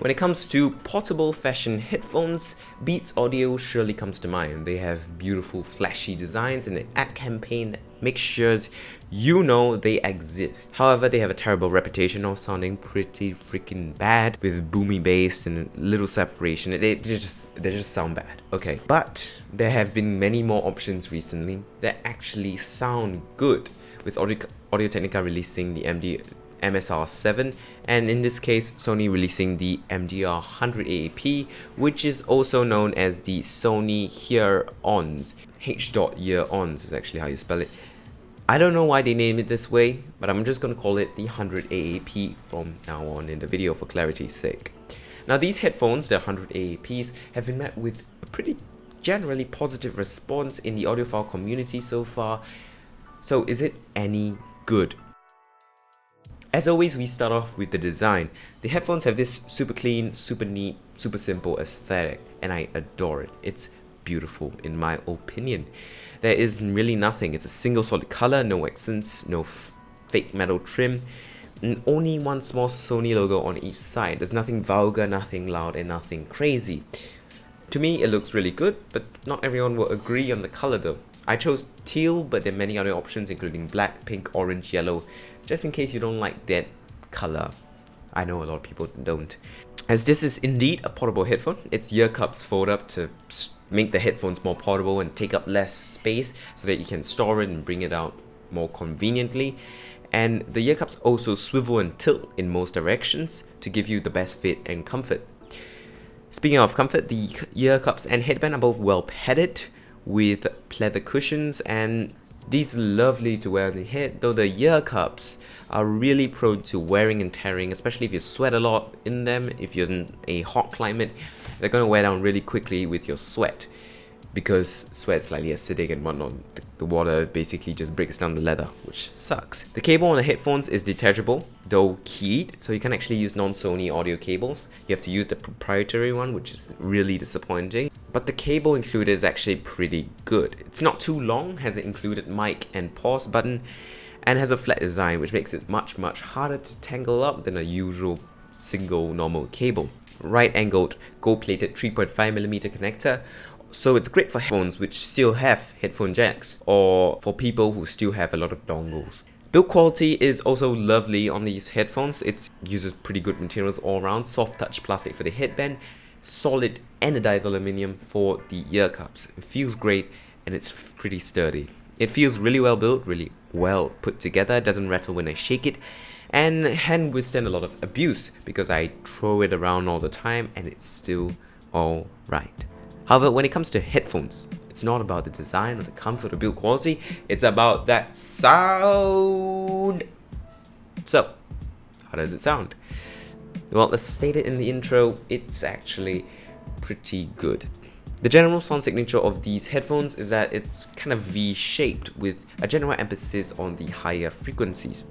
When it comes to portable fashion headphones, Beats Audio surely comes to mind. They have beautiful flashy designs and an ad campaign that makes sure you know they exist. However, they have a terrible reputation of sounding pretty freaking bad with boomy bass and little separation. They just sound bad, okay? But there have been many more options recently that actually sound good, with Audio-Technica releasing the MSR7, and in this case Sony releasing the MDR100aap, which is also known as the Sony MDR100aap H.ear On is actually how you spell it. I don't know why they named it this way, but I'm just going to call it the 100aap from now on in the video for clarity's sake. Now these headphones, the 100aap's, have been met with a pretty generally positive response in the audiophile community so far. So is it any good? As always, we start off with the design. The headphones have this super clean, super neat, super simple aesthetic, and I adore it. It's beautiful in my opinion. There is really nothing. It's a single solid color, no accents, no fake metal trim, and only one small Sony logo on each side. There's nothing vulgar, nothing loud, and nothing crazy. To me, it looks really good, but not everyone will agree on the color though. I chose teal, but there are many other options including black, pink, orange, yellow, just in case you don't like that color. I know a lot of people don't. As this is indeed a portable headphone, its ear cups fold up to make the headphones more portable and take up less space so that you can store it and bring it out more conveniently. And the ear cups also swivel and tilt in most directions to give you the best fit and comfort. Speaking of comfort, the ear cups and headband are both well padded with pleather cushions, and these are lovely to wear on the head, though the ear cups are really prone to wearing and tearing, especially if you sweat a lot in them. If you're in a hot climate, they're going to wear down really quickly with your sweat, because sweat's slightly acidic and whatnot. The water basically just breaks down the leather, which sucks. The cable on the headphones is detachable, though keyed, so you can actually use non-Sony audio cables. You have to use the proprietary one, which is really disappointing. But the cable included is actually pretty good. It's not too long, has an included mic and pause button, and has a flat design, which makes it much harder to tangle up than a usual single normal cable. Right angled gold plated 3.5mm connector, so it's great for headphones which still have headphone jacks, or for people who still have a lot of dongles. Build quality is also lovely on these headphones. It uses pretty good materials all around. Soft touch plastic for the headband, solid anodized aluminium for the ear cups. It feels great and it's pretty sturdy. It feels really well built, really well put together, doesn't rattle when I shake it, and can withstand a lot of abuse because I throw it around all the time and it's still alright. However, when it comes to headphones, it's not about the design or the comfort or build quality, it's about that sound. So, how does it sound? Well, as stated in the intro, it's actually pretty good. The general sound signature of these headphones is that it's kind of V-shaped with a general emphasis on the higher frequencies.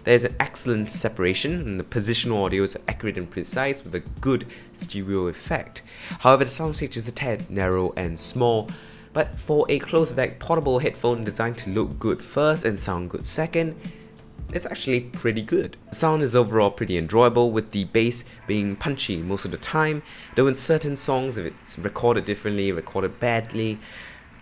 There's an excellent separation and the positional audio is accurate and precise with a good stereo effect. However, the sound stage is a tad narrow and small, but for a close-back portable headphone designed to look good first and sound good second, it's actually pretty good. The sound is overall pretty enjoyable, with the bass being punchy most of the time, though in certain songs, if it's recorded differently, recorded badly,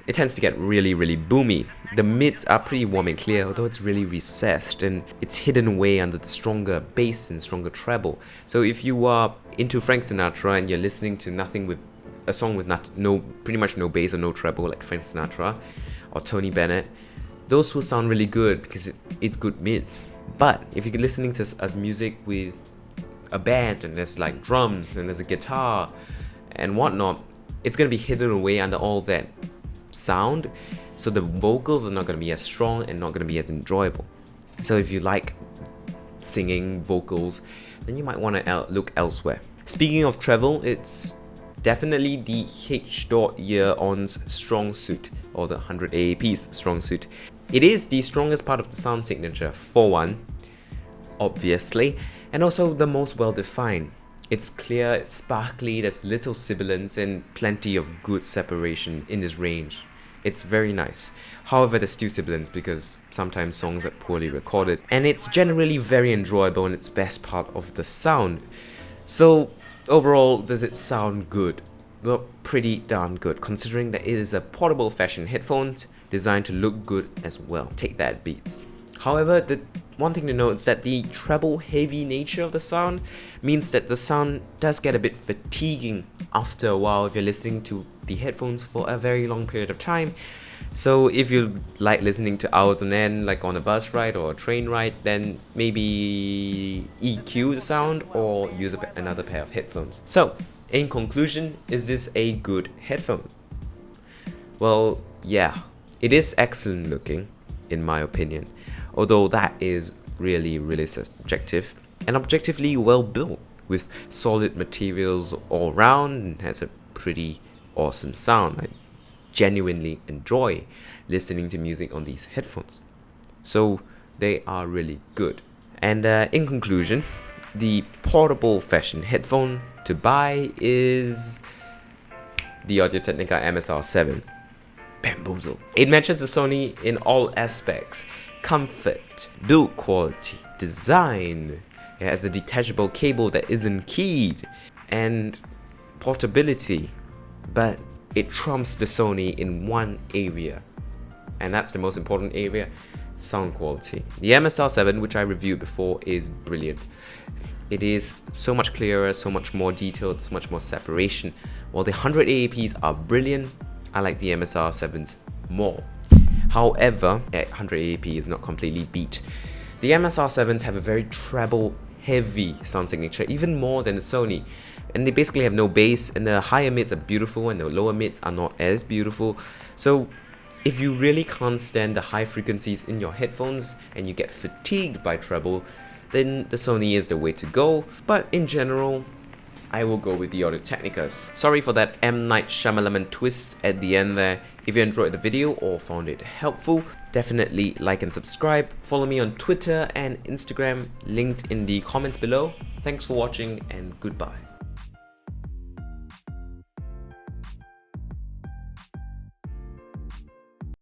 it tends to get really boomy. The mids are pretty warm and clear, although it's really recessed and it's hidden away under the stronger bass and stronger treble. So if you are into Frank Sinatra and you're listening to nothing with a song with pretty much no bass or no treble like Frank Sinatra or Tony Bennett, those will sound really good because it's good mids. But if you're listening to music with a band and there's like drums and there's a guitar and whatnot, it's going to be hidden away under all that sound, so the vocals are not going to be as strong and not going to be as enjoyable. So if you like singing vocals, then you might want to look elsewhere. Speaking of treble, it's definitely the H.ear On's strong suit, or the 100aap's strong suit. It is the strongest part of the sound signature, for one, obviously, and also the most well defined. It's clear, it's sparkly, there's little sibilance and plenty of good separation in this range. It's very nice. However, there's still sibilance because sometimes songs are poorly recorded, and it's generally very enjoyable and it's best part of the sound. So overall, does it sound good? Well, pretty darn good, considering that it is a portable fashion headphone designed to look good as well. Take that, Beats. However, the one thing to note is that the treble heavy nature of the sound means that the sound does get a bit fatiguing after a while if you're listening to the headphones for a very long period of time. So if you like listening to hours on end, like on a bus ride or a train ride, then maybe EQ the sound or use another pair of headphones. So in conclusion, is this a good headphone? Well, yeah, it is excellent looking in my opinion, although that is really subjective, and objectively well built with solid materials all around and has a pretty awesome sound. I genuinely enjoy listening to music on these headphones, so they are really good. And in conclusion, the portable fashion headphone to buy is the Audio-Technica MSR7 Bamboozle. It matches the Sony in all aspects: comfort, build quality, design. It has a detachable cable that isn't keyed, and portability. But it trumps the Sony in one area, and that's the most important area: sound quality. The MSR7, which I reviewed before, is brilliant. It is so much clearer, so much more detailed, so much more separation. While the 100aap's are brilliant, I like the MSR7s more. However, 100aap is not completely beat. The MSR7s have a very treble heavy sound signature, even more than the Sony, and they basically have no bass, and the higher mids are beautiful and the lower mids are not as beautiful. So if you really can't stand the high frequencies in your headphones and you get fatigued by treble, then the Sony is the way to go. But in general, I will go with the Audio-Technicas. Sorry for that M. Night Shyamalan twist at the end there. If you enjoyed the video or found it helpful, definitely like and subscribe. Follow me on Twitter and Instagram, linked in the comments below. Thanks for watching and goodbye.